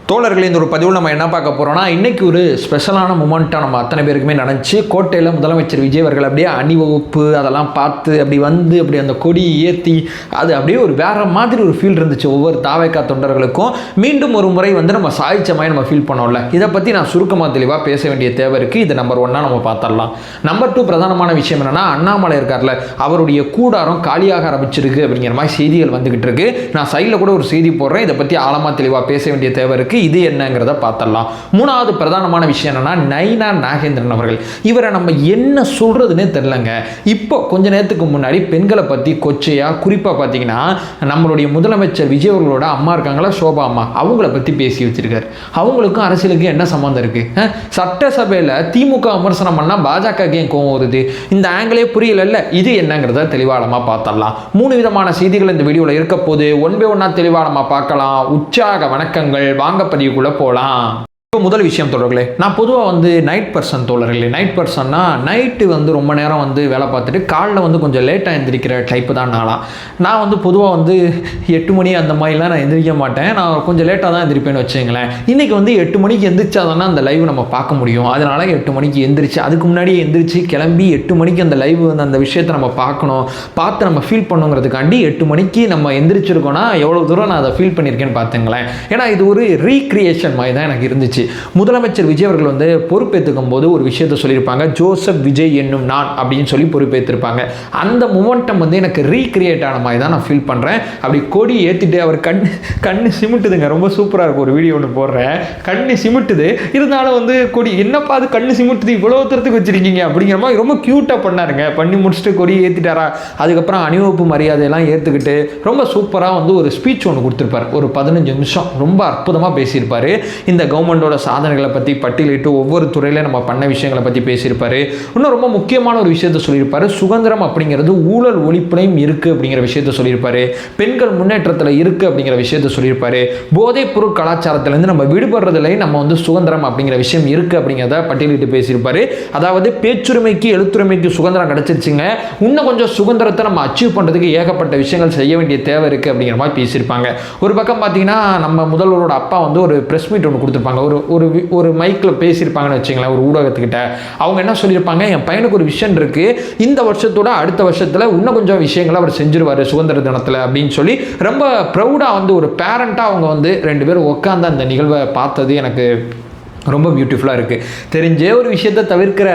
தோழர்களே, இந்த ஒரு பதிவில் நம்ம என்ன பார்க்க போகிறோம்னா, இன்றைக்கி ஒரு ஸ்பெஷலான மூமெண்ட்டாக நம்ம அத்தனை பேருக்குமே நடந்துச்சு. கோட்டையில் முதலமைச்சர் விஜய் அவர்கள் அப்படியே அணிவகுப்பு அதெல்லாம் பார்த்து அப்படி வந்து அப்படி அந்த கொடி ஏற்றி அது அப்படியே ஒரு வேறு மாதிரி ஒரு ஃபீல் இருந்துச்சு ஒவ்வொரு தாவேக்கா தொண்டர்களுக்கும். மீண்டும் ஒரு முறை வந்து நம்ம சாய்ச்சமாய் நம்ம ஃபீல் பண்ணோம்ல, இதை பற்றி நான் சுருக்கமாக தெளிவாக பேச வேண்டிய தேவை இருக்குது. இது நம்பர் 1 நம்ம பார்த்துடலாம். நம்பர் 2 பிரதானமான விஷயம் என்னென்னா, அண்ணாமலை இருக்கார்ல, அவருடைய கூடாரம் காலியாக ஆரம்பிச்சிருக்கு அப்படிங்கிற மாதிரி செய்திகள் வந்துக்கிட்டு இருக்கு. நான் சைடில் கூட ஒரு செய்தி போடுறேன், இதை பற்றி ஆழமாக தெளிவாக பேச வேண்டிய தேவை இருக்குது. இது என்னங்கிறத பார்த்தலாம். 3வது பிரதானமான விஷயம் என்னன்னா, நயினா நாகேந்திரன் அவர்கள், இவரை நம்ம என்ன சொல்றதுன்னே தெரியலங்க. இப்போ கொஞ்ச நேரத்துக்கு முன்னாடி பெண்களை பத்தி கொச்சையா, குறிப்பா பார்த்தீங்கன்னா நம்மளுடைய முதலமைச்சர் விஜய் அவர்களோட அம்மா இருக்காங்களா, சோபா அம்மா, அவங்கள பத்தி பேசி வச்சிருக்காரு. அவங்களுக்கும் அரசியலுக்கு என்ன சம்பந்தம் இருக்கு? சட்டசபையில் திமுக விமர்சனம் பண்ணா பாஜக ஏன் கோவம் வருது? இந்த ஆங்கிளே புரியல. இது என்னங்கிறத தெளிவாளமா பார்த்தலாம். 3 விதமான செய்திகள் இந்த வீடியோவில் இருக்க போது ஒன் பை ஒன்னா தெளிவாளமா பார்க்கலாம். உற்சாக வணக்கங்கள். வாங்க பதிவுக்குள்ள போலாம். இப்போ முதல் விஷயம் தோழர்களே, நான் பொதுவாக வந்து நைட் பர்சன் தோழர்களே. நைட் பர்சன்னா நைட்டு வந்து ரொம்ப நேரம் வந்து வேலை பார்த்துட்டு காலைல வந்து கொஞ்சம் லேட்டாக எந்திரிக்கிற டைப்பு தான் நான் வந்து பொதுவாக வந்து 8 மணி அந்த மாதிரிலாம் நான் எந்திரிக்க மாட்டேன். நான் கொஞ்சம் லேட்டாக தான் எந்திரிப்பேன்னு வச்சுங்களேன். இன்றைக்கி வந்து 8 மணிக்கு எந்திரிச்சா தானே அந்த லைவ் நம்ம பார்க்க முடியும். அதனால் 8 மணிக்கு எந்திரிச்சு, அதுக்கு முன்னாடியே எந்திரிச்சு கிளம்பி 8 மணிக்கு அந்த லைவ் வந்து அந்த விஷயத்தை நம்ம பார்த்து நம்ம ஃபீல் பண்ணுங்கிறதுக்காண்டி 8 மணிக்கு நம்ம எந்திரிச்சிருக்கோன்னா எவ்வளோ தூரம் நான் அதை ஃபீல் பண்ணியிருக்கேன்னு பார்த்துங்களேன். ஏன்னா இது ஒரு ரீக்ரியேஷன் மாதிரி தான் எனக்கு இருந்துச்சு. முதலமைச்சர் விஜய் அவர்கள் வந்து பொறுப்பேற்றுக்கும் போது ஒரு விஷயத்தை சொல்லியிருப்பாங்க, ஜோசப் விஜய் என்னும் நான் அப்படின்னு சொல்லி பொறுப்பேற்றிருப்பாங்க. அந்த மூமெண்டம் வந்து எனக்கு ரீக்ரியேட் ஆன மாதிரி தான் நான் ஃபீல் பண்ணுறேன். அப்படி கொடி ஏற்றிட்டு அவர் கண்ணு சிமிட்டுதுங்க. ரொம்ப சூப்பராக இருக்கும். ஒரு வீடியோ ஒன்று போடுறேன், கண்ணு சிமிட்டுது. இருந்தாலும் வந்து கொடி என்னப்பா அது கண்ணு சிமிட்டுது, இவ்வளோ தூரத்துக்கு வச்சிருக்கீங்க அப்படிங்கிற மாதிரி ரொம்ப க்யூட்டாக பண்ணாருங்க. பண்ணி முடிச்சுட்டு கொடி ஏற்றிட்டாரா, அதுக்கப்புறம் அணிவகுப்பு மரியாதையெல்லாம் ஏற்றுக்கிட்டு ரொம்ப சூப்பராக வந்து ஒரு ஸ்பீச் ஒன்று கொடுத்துருப்பார். ஒரு 15 நிமிஷம் ரொம்ப அற்புதமாக பேசியிருப்பார். இந்த கவர்மெண்டோட சாதனைகளை பற்றி பட்டியலிட்டு ஒவ்வொரு துறையில நம்ம பண்ண விஷயங்களை பற்றி பேசியிருப்பாரு. இன்னும் ரொம்ப முக்கியமான ஒரு விஷயத்தை சொல்லியிருப்பாரு, சுதந்திரம் அப்படிங்கிறது ஊழல் ஒழிப்புலையும் இருக்கு அப்படிங்கிற விஷயத்தை சொல்லியிருப்பாரு. பெண்கள் முன்னேற்றத்தில் இருக்கு அப்படிங்கிற விஷயத்தை சொல்லியிருப்பாரு. போதைப் பொருள் கலாச்சாரத்திலேருந்து நம்ம விடுபடுறதுலையும் நம்ம வந்து சுதந்திரம் அப்படிங்கிற விஷயம் இருக்கு அப்படிங்கிறத பட்டியலிட்டு பேசியிருப்பாரு. அதாவது பேச்சுரிமைக்கு எழுத்துரிமைக்கு சுதந்திரம் கிடைச்சிருச்சுங்க, இன்னும் கொஞ்சம் சுதந்திரத்தை நம்ம அச்சீவ் பண்ணுறதுக்கு ஏகப்பட்ட விஷயங்கள் செய்ய வேண்டிய தேவை இருக்குது அப்படிங்கிற மாதிரி பேசியிருப்பாங்க. ஒரு பக்கம் பார்த்தீங்கன்னா நம்ம முதல்வரோட அப்பா வந்து ஒரு ப்ரெஸ் மீட் ஒன்று கொடுத்துருப்பாங்க. ஒரு மைக்கில் பேசியிருப்பாங்கன்னு வச்சுங்களேன், ஒரு ஊடகத்துக்கிட்ட. அவங்க என்ன சொல்லியிருப்பாங்க, என் பையனுக்கு ஒரு விஷயம் இருக்குது, இந்த வருஷத்தோட அடுத்த வருஷத்தில் இன்னும் கொஞ்சம் விஷயங்களை அவர் செஞ்சிருவார் சுதந்திர தினத்தில் அப்படின்னு சொல்லி ரொம்ப ப்ரௌடாக வந்து ஒரு பேரண்ட்டாக அவங்க வந்து 2 பேரும் உட்காந்து அந்த நிகழ்வை பார்த்தது எனக்கு ரொம்ப பியூட்டிஃபுல்லாக இருக்குது. தெரிஞ்சே ஒரு விஷயத்தை தவிர்க்கிற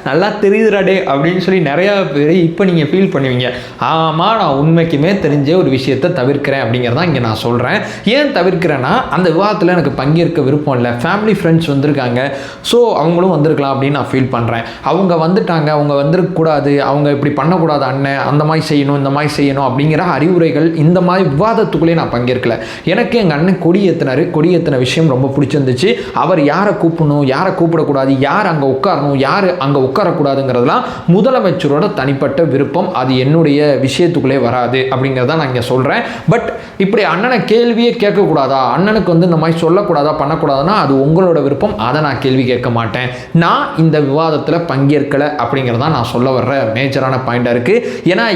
நல்லா தெரியுதுராடே அப்படின்னு சொல்லி நிறையா பேர் இப்போ நீங்கள் ஃபீல் பண்ணுவீங்க. ஆமாம், நான் உண்மைக்குமே தெரிஞ்சே ஒரு விஷயத்தை தவிர்க்கிறேன் அப்படிங்கிறதான் இங்கே நான் சொல்கிறேன். ஏன் தவிர்க்கிறேன்னா, அந்த விவாதத்தில் எனக்கு பங்கேற்க விருப்பம் இல்லை. ஃபேமிலி ஃப்ரெண்ட்ஸ் வந்திருக்காங்க, ஸோ அவங்களும் வந்திருக்கலாம் அப்படின்னு நான் ஃபீல் பண்ணுறேன். அவங்க வந்துட்டாங்க, அவங்க வந்திருக்கக்கூடாது, அவங்க இப்படி பண்ணக்கூடாது, அண்ணன் அந்த மாதிரி செய்யணும், இந்த மாதிரி செய்யணும் அப்படிங்கிற அறிவுரைகள் இந்த மாதிரி விவாதத்துக்குள்ளேயே நான் பங்கேற்கல. எனக்கு எங்கள் அண்ணன் கொடியேற்றின விஷயம் ரொம்ப பிடிச்சிருந்துச்சு. அவர் யாரை கூப்பிடணும், யாரை கூப்பிடக்கூடாது, யார் அங்கே உட்காரணும், யார் அங்கே உட்காரக்கூடாதுங்கிறதுலாம் முதலமைச்சரோட தனிப்பட்ட விருப்பம். அது என்னுடைய விஷயத்துக்குள்ளே வராது அப்படிங்கிறத நான் இங்கே சொல்கிறேன். பட் இப்படி அண்ணனை கேள்வியே கேட்கக்கூடாதா, அண்ணனுக்கு வந்து இந்த மாதிரி சொல்லக்கூடாதா, பண்ணக்கூடாதுன்னா அது உங்களோட விருப்பம். அதை நான் கேள்வி கேட்க மாட்டேன். நான் இந்த விவாதத்தில் பங்கேற்கலை அப்படிங்கிறதான் நான் சொல்ல வர்ற மேஜரான பாயிண்டாக இருக்குது. ஏன்னா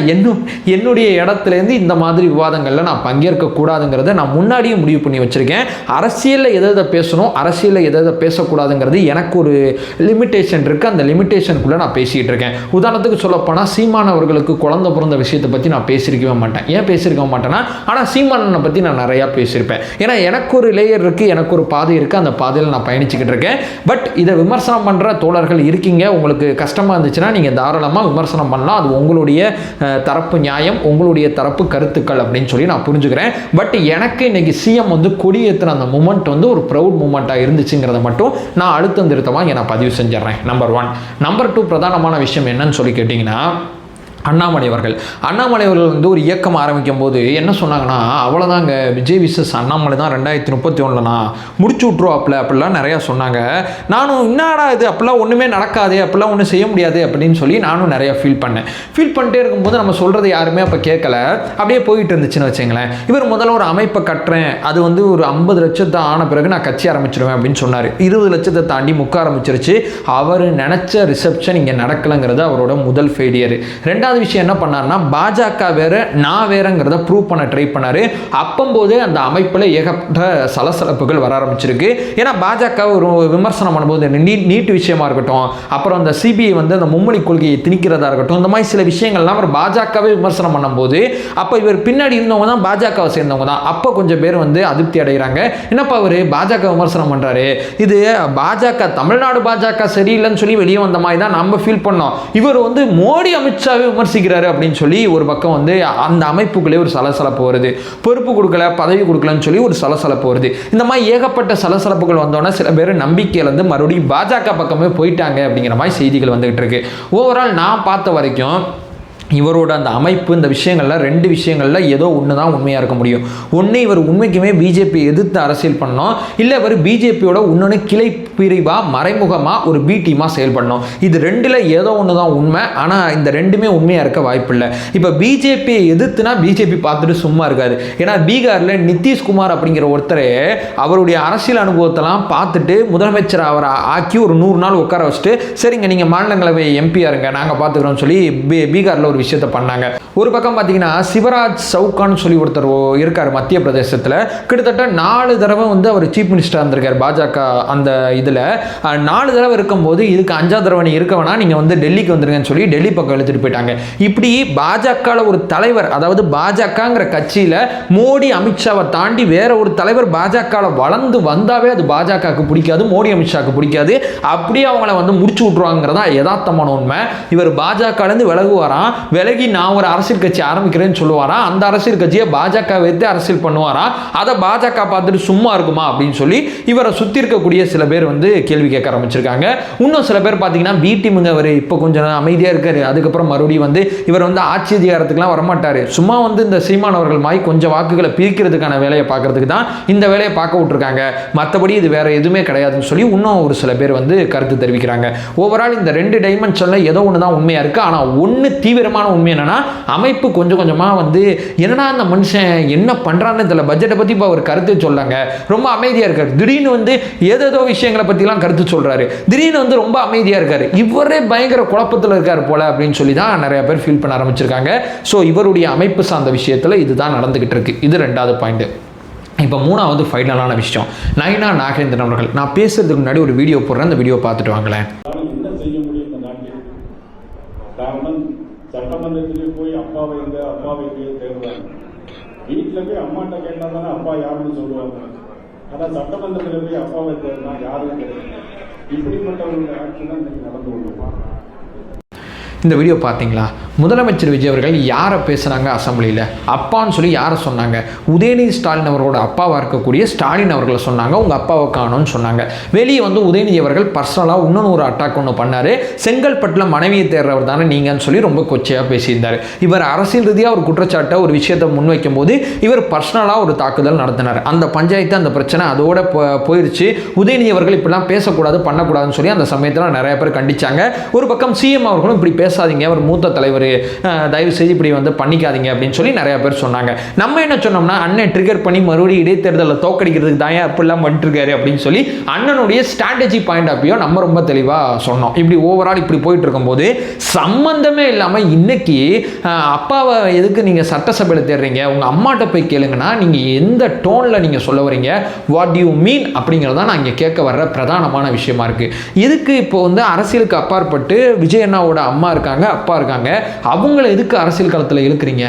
என்னுடைய இடத்துலேருந்து இந்த மாதிரி விவாதங்களில் நான் பங்கேற்கக்கூடாதுங்கிறத நான் முன்னாடியே முடிவு பண்ணி வச்சுருக்கேன். அரசியலில் எதை பேசணும், அரசியலில் எதை பேசக்கூடாதுங்கிறது எனக்கு ஒரு லிமிட்டேஷன் இருக்குது. அந்த லிமிட்டேஷனுக்குள்ளே நான் பேசிகிட்டு இருக்கேன். உதாரணத்துக்கு சொல்லப்போனால் சீமான் அவர்களுக்கு குழந்தை பிறந்த விஷயத்தை பற்றி நான் பேசியிருக்கவே மாட்டேன். ஏன் பேசியிருக்க மாட்டேன்னா, ஆனால் சீமானனை பற்றி நான் நிறையா பேசியிருப்பேன். ஏன்னா எனக்கு ஒரு லேயர் இருக்குது, எனக்கு ஒரு பாதை இருக்குது, அந்த பாதையில் நான் பயணிச்சுக்கிட்டு இருக்கேன். பட் இதை விமர்சனம் பண்ணுற தோழர்கள் இருக்கீங்க, உங்களுக்கு கஷ்டமாக இருந்துச்சுன்னா நீங்கள் தாராளமாக விமர்சனம் பண்ணலாம். அது உங்களுடைய தரப்பு நியாயம், உங்களுடைய தரப்பு கருத்துக்கள் அப்படின்னு சொல்லி நான் புரிஞ்சுக்கிறேன். பட் எனக்கு இன்னைக்கு சிஎம் வந்து கொடியேற்றின அந்த மூமெண்ட் வந்து ஒரு ப்ரௌட் மூமெண்ட்டாக இருந்துச்சுங்கிறத மட்டும் நான் அழுத்தம் திருத்தமாக நான் பதிவு செஞ்சிடறேன். நம்பர் 1. நம்பர் 2 பிரதானமான விஷயம் என்னன்னு சொல்லி கேட்டிங்கன்னா, அண்ணாமலை அவர்கள் வந்து ஒரு இயக்கம் ஆரம்பிக்கும் போது என்ன சொன்னாங்கன்னா, அவ்வளோதாங்க விஜய் விசஸ் அண்ணாமலை தான் 2031 முடிச்சு விட்ருவாப்ல அப்படிலாம் நிறையா சொன்னாங்க. நானும் என்னடா இது, அப்படிலாம் ஒன்றுமே நடக்காது, அப்படிலாம் ஒன்றும் செய்ய முடியாது அப்படின்னு சொல்லி நானும் நிறையா ஃபீல் பண்ணிட்டே இருக்கும்போது நம்ம சொல்கிறது யாருமே அப்போ கேட்கல, அப்படியே போயிட்டு இருந்துச்சுன்னு வச்சுங்களேன். இவர் முதல்ல ஒரு அமைப்பை கட்டுறேன், அது வந்து ஒரு 50 லட்சத்தை ஆன பிறகு நான் கட்சி ஆரம்பிச்சிருவேன் அப்படின்னு சொன்னார். 20 லட்சத்தை தாண்டி முக்க ஆரம்பிச்சிருச்சு. அவர் நினச்ச ரிசப்ஷன் இங்கே நடக்கலைங்கிறது அவரோட முதல் ஃபெயிலியர். 2 ரெண்டாவது விஷயம் என்ன பண்ணாருன்னா, பாஜக வேற நான் வேறங்கிறத ப்ரூவ் பண்ண ட்ரை பண்ணாரு. அப்பம்போதே அந்த அமைப்பில் ஏகப்பட்ட சலசலப்புகள் வர ஆரம்பிச்சிருக்கு. ஏன்னா பாஜக ஒரு விமர்சனம் பண்ணும்போது நீட் விஷயமா இருக்கட்டும், அப்புறம் அந்த சிபிஐ வந்து அந்த மும்மொழி கொள்கையை திணிக்கிறதா இருக்கட்டும், இந்த மாதிரி சில விஷயங்கள்லாம் அவர் பாஜகவே விமர்சனம் பண்ணும்போது, அப்போ இவர் பின்னாடி இருந்தவங்க தான் பாஜகவை சேர்ந்தவங்க தான். அப்போ கொஞ்சம் பேர் வந்து அதிருப்தி அடைகிறாங்க. என்னப்பா அவர் பாஜக விமர்சனம் பண்ணுறாரு, இது பாஜக தமிழ்நாடு பாஜக சரியில்லைன்னு சொல்லி வெளியே வந்த மாதிரி தான் நம்ம ஃபீல் பண்ணோம், இவர் வந்து மோடி அமித்ஷாவே விமர்சிக்கிறாரு அப்படின்னு சொல்லி ஒரு பக்கம் வந்து அந்த அமைப்புக்குள்ளே ஒரு சலசலப்பு வருது. பொறுப்பு கொடுக்கல, பதவி கொடுக்கலன்னு சொல்லி ஒரு சலசலப்பு வருது. இந்த மாதிரி ஏகப்பட்ட சலசலப்புகள் வந்தோன்னா சில பேர் நம்பிக்கையில் இருந்து மறுபடியும் பாஜக பக்கமே போயிட்டாங்க அப்படிங்கிற மாதிரி செய்திகள் வந்துகிட்டு இருக்கு. ஓவரால் நான் பார்த்த வரைக்கும் இவரோட அந்த அமைப்பு இந்த விஷயங்கள்ல ரெண்டு விஷயங்கள்ல ஏதோ ஒன்று தான் உண்மையாக இருக்க முடியும். ஒன்று இவர் உண்மைக்குமே பிஜேபி எதிர்த்து அரசியல் பண்ணணும், இல்லை இவர் பிஜேபியோட இன்னொன்று கிளை பிரிவாக மறைமுகமாக ஒரு பி டீமாக செயல்படணும். இது ரெண்டில் ஏதோ ஒன்று தான் உண்மை. ஆனால் இந்த ரெண்டுமே உண்மையாக இருக்க வாய்ப்பு இல்லை. இப்போ பிஜேபியை எதிர்த்துனா பிஜேபி பார்த்துட்டு சும்மா இருக்காது. ஏன்னா பீகாரில் நிதிஷ்குமார் அப்படிங்கிற ஒருத்தர் அவருடைய அரசியல் அனுபவத்தெல்லாம் பார்த்துட்டு முதலமைச்சர் அவரை ஆக்கி ஒரு 100 நாள் உட்கார வச்சுட்டு, சரிங்க நீங்கள் மாநிலங்களவை எம்பியா இருங்க, நாங்கள் பார்த்துக்கிறோம்னு சொல்லி பீகாரில் ஒரு விஷயத்தை பண்ணாங்க. ஒரு பக்கம் பார்த்தீங்கன்னா சிவராஜ் சவுகான் சொல்லி ஒருத்தர் இருக்கார் மத்திய பிரதேசத்தில். கிட்டத்தட்ட 4 தடவை வந்து அவர் சீஃப் மினிஸ்டராக இருந்திருக்கார் பாஜக அந்த இதில். 4 தடவை இருக்கும்போது இதுக்கு 5ஆவது தடவை நீ இருக்க வேணா, நீங்கள் வந்து டெல்லிக்கு வந்துருங்கன்னு சொல்லி டெல்லி பக்கம் இழுத்துட்டு போயிட்டாங்க. இப்படி பாஜகவில் ஒரு தலைவர், அதாவது பாஜகங்கிற கட்சியில் மோடி அமித்ஷாவை தாண்டி வேற ஒரு தலைவர் பாஜகவில் வளர்ந்து வந்தாவே அது பாஜகவுக்கு பிடிக்காது, மோடி அமித்ஷாவுக்கு பிடிக்காது. அப்படியே அவங்கள வந்து முடிச்சு விட்ருவாங்கிறதா யதார்த்தமான உண்மை. இவர் பாஜகலேருந்து விலகுவாராம், விலகி நான் ஒரு அரசியல் கட்சி ஆரம்பிக்கிறேன்னு சொல்லுவாரா, அந்த அரசியல் கட்சியை பாஜக வைத்து அரசியல் பண்ணுவாரா, அதை பாஜக பார்த்துட்டு சும்மா இருக்குமா அப்படின்னு சொல்லி இவரை சுற்றி இருக்கக்கூடிய சில பேர் வந்து கேள்வி கேட்க ஆரம்பிச்சிருக்காங்க. இன்னும் சில பேர் பார்த்தீங்கன்னா பி டீமுங்க அவர் இப்போ கொஞ்சம் அமைதியாக இருக்காரு, அதுக்கப்புறம் மறுபடியும் வந்து இவர் வந்து ஆட்சி அதிகாரத்துக்குலாம் வரமாட்டார், சும்மா வந்து இந்த சீமான் அவர்கள் மாதிரி கொஞ்சம் வாக்குகளை பிரிக்கிறதுக்கான வேலையை பார்க்கறதுக்கு தான் இந்த வேலையை பார்க்க விட்டுருக்காங்க, மற்றபடி இது வேற எதுவுமே கிடையாதுன்னு சொல்லி இன்னும் ஒரு சில பேர் வந்து கருத்து தெரிவிக்கிறாங்க. ஓவரால் இந்த 2 டைமென்ஷனில் ஏதோ ஒன்று தான் உண்மையாக இருக்குது. ஆனால் ஒன்று தீவிரமான உண்மை என்னன்னா, அமைப்பு கொஞ்சம் கொஞ்சமாக வந்து என்னன்னா அந்த மனுஷன் என்ன பண்ணுறான்னு தெரியல, பட்ஜெட்டை பற்றி இப்போ அவர் கருத்து சொல்லாங்க, ரொம்ப அமைதியாக இருக்கார், திடீர்னு வந்து ஏதேதோ விஷயங்களை பற்றிலாம் கருத்து சொல்கிறாரு, திடீர்னு வந்து ரொம்ப அமைதியாக இருக்கார், இவரே பயங்கர குழப்பத்தில் இருக்கார் போல அப்படின்னு சொல்லி தான் நிறைய பேர் ஃபீல் பண்ண ஆரம்பிச்சிருக்காங்க. ஸோ இவருடைய அமைப்பு சார்ந்த விஷயத்தில் இதுதான் நடந்துகிட்டு இருக்கு. இது 2வது பாயிண்ட். இப்போ 3வது ஃபைனலான விஷயம், நயினா நாகேந்திரன் அவர்கள். நான் பேசுறதுக்கு முன்னாடி ஒரு வீடியோ போடுறேன், அந்த வீடியோ பார்த்துட்டு வாங்களேன். சட்டமன்றத்திலே போய் அப்பாவை தேடுவாங்க, வீட்டில் போய் அம்மாட்ட கேட்டா தானே அப்பா யாருன்னு சொல்லுவாங்க. ஆனால் சட்டமன்றத்தில் போய் அப்பாவை தேடினா யாரும் கிடையாது. இப்படிப்பட்டவர்களுடைய ஆட்சி தான் இன்னைக்கு நடந்து கொண்டிருப்பாங்க. இந்த வீடியோ பார்த்தீங்களா? முதலமைச்சர் விஜய் அவர்கள் யாரை பேசுனாங்க அசம்பிளியில், அப்பான்னு சொல்லி யாரை சொன்னாங்க? உதயநிதி ஸ்டாலின் அவர்களோட அப்பாவாக இருக்கக்கூடிய ஸ்டாலின் அவர்களை சொன்னாங்க, உங்கள் அப்பாவை காணும்னு சொன்னாங்க. வெளியே வந்து உதயநிதி அவர்கள் பர்சனலாக இன்னொன்று ஒரு அட்டாக் ஒன்று பண்ணார், செங்கல்பட்டில் மனைவியை தேடுறவர் தானே நீங்கன்னு சொல்லி ரொம்ப கொச்சையாக பேசியிருந்தார். இவர் அரசியல் ரீதியாக ஒரு குற்றச்சாட்டை ஒரு விஷயத்தை முன்வைக்கும் போது இவர் பர்சனலாக ஒரு தாக்குதல் நடத்தினார். அந்த பஞ்சாயத்து அந்த பிரச்சனை அதோட போயிடுச்சு. உதயநிதி அவர்கள் இப்படிலாம் பேசக்கூடாது பண்ணக்கூடாதுன்னு சொல்லி அந்த சமயத்தில் நிறைய பேர் கண்டிச்சாங்க. ஒரு பக்கம் சிஎம் அவர்களும் இப்படி பேசாதீங்க, அவர் மூத்த தலைவர், தயவு செய்து இப்படி வந்து பண்ணிக்காதீங்க அப்படின்னு சொல்லி நிறைய பேர் சொன்னாங்க. நம்ம என்ன சொன்னோம்னா, அண்ணன் ட்ரிகர் பண்ணி மறுபடியும் இடைத்தேர்தலில் தோக்கடிக்கிறதுக்கு தான் அப்படிலாம் பண்ணிட்டுருக்காரு அப்படின்னு சொல்லி அண்ணனுடைய ஸ்ட்ராட்டஜி பாயிண்ட் ஆஃப் வியூ நம்ம ரொம்ப தெளிவாக சொன்னோம். இப்படி ஓவரால் இப்படி போயிட்டு இருக்கும்போது சம்பந்தமே இல்லாமல் இன்னைக்கு அப்பாவை எதுக்கு நீங்கள் சட்டசபையில் தேடுறீங்க, உங்கள் அம்மாட்ட போய் கேளுங்கன்னா நீங்கள் எந்த டோனில் நீங்கள் சொல்ல வரீங்க, வாட் யூ மீன் அப்படிங்கிறதான் நான் இங்கே கேட்க வர்ற பிரதானமான விஷயமா இருக்குது. இதுக்கு இப்போ வந்து அரசியலுக்கு அப்பாற்பட்டு விஜய் அண்ணாவோட அம்மா இருக்காங்க, அப்பா இருக்காங்க, அவங்கள எதுக்கு அரசியல் களத்தில் இழுக்கிறீங்க?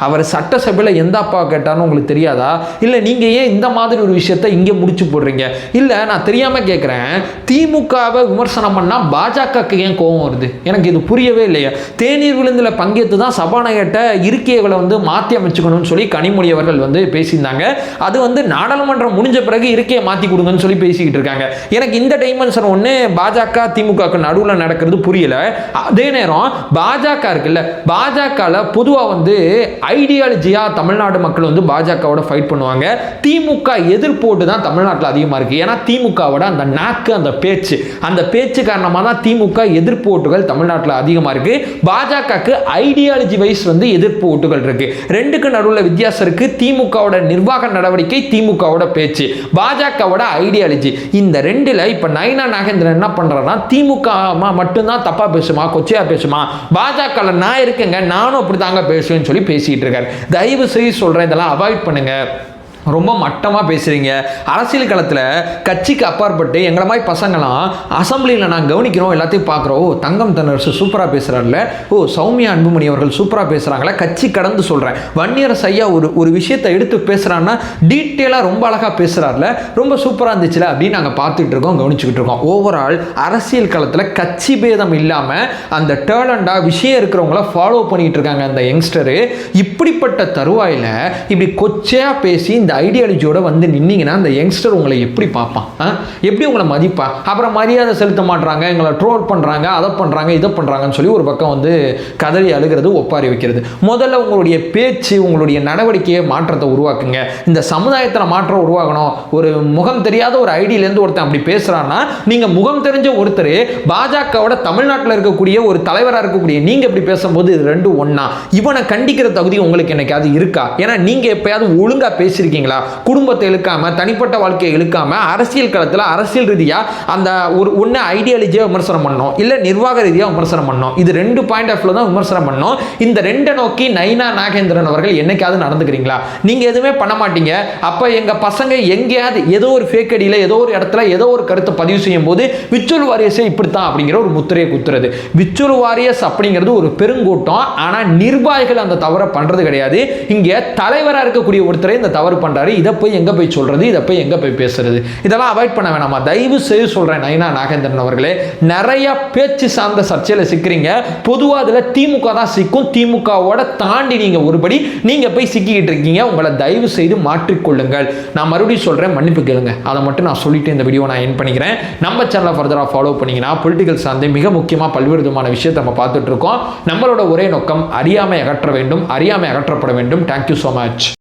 அவர் சட்டசபையில் எந்த அப்பா கேட்டான்னு உங்களுக்கு தெரியாதா? இல்லை நீங்கள் ஏன் இந்த மாதிரி ஒரு விஷயத்தை இங்கே முடிச்சு போடுறீங்க? இல்லை நான் தெரியாமல் கேட்குறேன், திமுகவை விமர்சனம் பண்ணால் பாஜகவுக்கு ஏன் கோபம் வருது? எனக்கு இது புரியவே இல்லையா. தேநீர் விருந்தில் பங்கேற்று தான் சபாநாயகர்கிட்ட இருக்கைகளை வந்து மாற்றி அமைச்சுக்கணும்னு சொல்லி கனிமொழி அவர்கள் வந்து பேசியிருந்தாங்க. அது வந்து நாடாளுமன்றம் முடிஞ்ச பிறகு இருக்கையை மாற்றி கொடுங்கன்னு சொல்லி பேசிக்கிட்டு இருக்காங்க. எனக்கு இந்த டைமென்ஷன் ஒன்று பாஜக திமுகவுக்கு நடுவில் நடக்கிறது புரியல. அதே நேரம் பாஜக இருக்குல்ல, பாஜகவில் பொதுவாக வந்து ஐடியாலஜியாக தமிழ்நாடு மக்கள் வந்து பாஜகவோட ஃபைட் பண்ணுவாங்க. திமுக எதிர்ப்போட்டு தான் தமிழ்நாட்டில் அதிகமாக இருக்குது. ஏன்னா திமுகவோட அந்த நாக்கு, அந்த பேச்சு காரணமாக தான் திமுக எதிர்ப்பு ஓட்டுகள் தமிழ்நாட்டில் அதிகமாக இருக்குது. பாஜகவுக்கு ஐடியாலஜி வைஸ் வந்து எதிர்ப்பு ஓட்டுகள் இருக்குது. ரெண்டுக்கு நடுவில் வித்தியாசம் இருக்குது. திமுகவோட நிர்வாக நடவடிக்கை, திமுகவோட பேச்சு, பாஜகவோட ஐடியாலஜி. இந்த ரெண்டில் இப்போ நயினா நாகேந்திரன் என்ன பண்ணுறாருன்னா, திமுக மட்டும்தான் தப்பாக பேசுமா, கொச்சையாக பேசுமா, போச்சுமா, பாஜக நான் இருக்கேங்க, நானும் அப்படி தாங்க பேசுவேன்னு சொல்லி பேசிட்டு இருக்காரு. தயவு செய்து சொல்றேன், இதெல்லாம் அவாய்ட் பண்ணுங்க. ரொம்ப மட்டமாக பேசுகிறீங்க. அரசியல் களத்தில் கட்சிக்கு அப்பாற்பட்டு எங்களை மாதிரி பசங்களாம் அசம்பிளியில் நான் கவனிக்கிறோம், எல்லாத்தையும் பார்க்குறோம். ஓ, தங்கம் தென்னரசு சூப்பராக பேசுகிறார்ல, ஓ சௌமியா அன்புமணி அவர்கள் சூப்பராக பேசுகிறாங்களே, கட்சி கடந்து சொல்கிறேன். வன்னியரசு ஐயா ஒரு விஷயத்தை எடுத்து பேசுகிறான்னா டீட்டெயிலாக ரொம்ப அழகாக பேசுகிறார்ல, ரொம்ப சூப்பராக இருந்துச்சுல அப்படின்னு நாங்கள் பார்த்துட்டு இருக்கோம், கவனிச்சுக்கிட்டு இருக்கோம். ஓவரால் அரசியல் களத்தில் கட்சி பேதம் இல்லாமல் அந்த டேலண்டாக விஷயம் இருக்கிறவங்கள ஃபாலோ பண்ணிகிட்டு இருக்காங்க அந்த யங்ஸ்டரு. இப்படிப்பட்ட தருவாயில் இப்படி கொச்சையாக பேசி இந்த ஐடியாலஜியோட வந்து நின்னீங்கன்னா அந்த யங்ஸ்டர் உங்களை எப்படி பார்ப்பான், எப்படி உங்களை மதிப்பா? அப்புறம் மரியாதை செலுத்த மாட்டாங்க, எங்களை ட்ரோல் பண்ணுறாங்க, அதை பண்ணுறாங்க, இதை பண்ணுறாங்கன்னு சொல்லி ஒரு பக்கம் வந்து கதறி அழுகிறது, ஒப்பாரி வைக்கிறது. முதல்ல உங்களுடைய பேச்சு, உங்களுடைய நடவடிக்கையை மாற்றத்தை உருவாக்குங்க. இந்த சமுதாயத்தில் மாற்றம் உருவாகணும். ஒரு முகம் தெரியாத ஒரு ஐடியிலேருந்து ஒருத்தன் அப்படி பேசுகிறான்னா, நீங்கள் முகம் தெரிஞ்ச ஒருத்தர் பாஜகவோட தமிழ்நாட்டில் இருக்கக்கூடிய ஒரு தலைவராக இருக்கக்கூடிய நீங்கள் இப்படி பேசும்போது இது ரெண்டும் ஒன்றா? இவனை கண்டிக்கிற தகுதி உங்களுக்கு என்னைக்காவது இருக்கா? ஏன்னா நீங்கள் எப்பயாவது ஒழுங்காக பேசியிருக்கீங்க? குடும்பத்தை இழுக்காம, தனிப்பட்ட வாழ்க்கையை இழுக்காம, அரசியல் களத்தில் அரசியல் ரீதியா அந்த ஒரு ஒன்று ஐடியாலஜியை விமர்சனம் பண்ணணும், இல்லை நிர்வாக ரீதியாக விமர்சனம் பண்ணணும். இது 2 பாயிண்ட் ஆஃப் வியூ தான் விமர்சனம் பண்ணணும். இந்த 2 நோக்கி நைனா நாகேந்திரன் அவர்கள் என்னைக்காவது நடந்துக்கிறீங்களா? நீங்க எதுவுமே பண்ண மாட்டீங்க. அப்ப எங்க பசங்க எங்கேயாவது ஏதோ ஒரு ஃபேக் அடியில் ஏதோ ஒரு இடத்துல ஏதோ ஒரு கருத்தை பதிவு செய்யும் போது விச்சுவல் வாரியஸே இப்படித்தான் அப்படிங்கிற ஒரு முத்திரையை குத்துறது. விச்சுவல் வாரியஸ் அப்படிங்கிறது ஒரு பெருங்கூட்டம். ஆனா நிர்வாகிகள் அந்த தவறை பண்றது கிடையாது. இங்க தலைவராக இருக்கக்கூடிய ஒருத்தரை இந்த தவறு பண்றாரு. இதை போய் எங்க போய் சொல்றது, இதை போய் எங்க போய் பேசுறது? இதெல்லாம் அவாய்ட் பண்ண வேணாமா? தயவு செய்து சொல்றேன் நைனா நாகேந்திரன் அவர்களே, நிறைய பேச்சு சார்ந்த சர்ச்சையில சிக்கிறீங்க. பொதுவாக அதுல திமுக தான் சிக்கும். திமுகவோட தாண்டி நீங்க ஒருபடி நீங்க போய் சிக்கிக்கிட்டு இருக்கீங்க. உங்களை தயவு செய்து மாற்றிக்கொள்ளுங்கள். நான் மறுபடியும் சொல்றேன், மன்னிப்பு கேளுங்க. அதை மட்டும் நான் சொல்லிட்டு இந்த வீடியோ நான் என் பண்ணிக்கிறேன். நம்ம சேனலை ஃபர்தரா ஃபாலோ பண்ணீங்கன்னா பொலிட்டிக்கல் சார்ந்து மிக முக்கியமா பல்வேறு விதமான விஷயத்தை நம்ம பார்த்துட்டு இருக்கோம். நம்மளோட ஒரே நோக்கம் அறியாமை அகற்ற வேண்டும், அறியாமை அகற்றப்பட வேண்டும். Thank you so much.